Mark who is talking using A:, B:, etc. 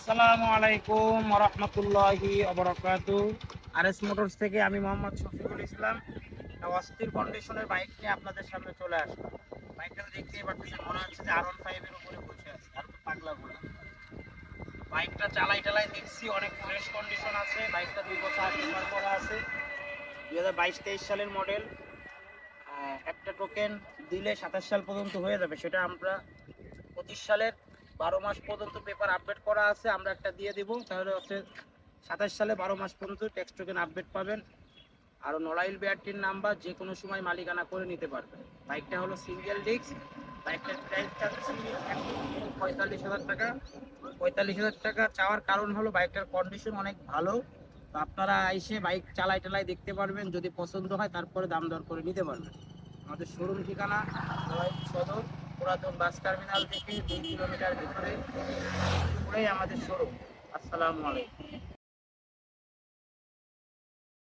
A: আসসালামু আলাইকুম রহমতুল্লাহি অবরাকাতু। আরএস মোটরস থেকে আমি মোহাম্মদ শফিকুল ইসলাম একটা অস্থির কন্ডিশনের বাইক নিয়ে আপনাদের সামনে চলে আসলাম। বাইকটা দেখতেই পাচ্ছেন, মনে হচ্ছে যে R15 এর উপরে বসে আছে, আর তো পাগলা ঘোড়া। বাইকটা চালাই টালাই দেখছি অনেক ফ্রেশ কন্ডিশন আছে। বাইকটা 2 বছর পেপার করা আছে, 2022-23 সালের মডেল। একটা টোকেন দিলে 27 সাল পর্যন্ত হয়ে যাবে, সেটা আমরা 25 সালের 12 মাস পর্যন্ত পেপার আপডেট করা আছে, আমরা একটা দিয়ে দিব, তাহলে হচ্ছে 27 সালে 12 মাস পর্যন্ত ট্যাক্স টোকেন আপডেট পাবেন। আরও নড়াইল বিআরটির নাম্বার, যে কোনো সময় মালিকানা করে নিতে পারবেন। বাইকটা হলো সিঙ্গেল ডিস্ক। বাইকটার প্রাইস চাচ্ছি 1,45,000 টাকা। 45,000 টাকা চাওয়ার কারণ হলো বাইকটার কন্ডিশন অনেক ভালো। তো আপনারা এসে বাইক চালাই টালাই দেখতে পারবেন, যদি পছন্দ হয় তারপরে দাম দর করে নিতে পারবেন। আমাদের শোরুম ঠিকানা নড়াইল সদর, পুরাতন বাস টার্মিনাল থেকে 2 কিলোমিটার ভিতরে আমাদের শোরুম। আসসালামু আলাইকুম।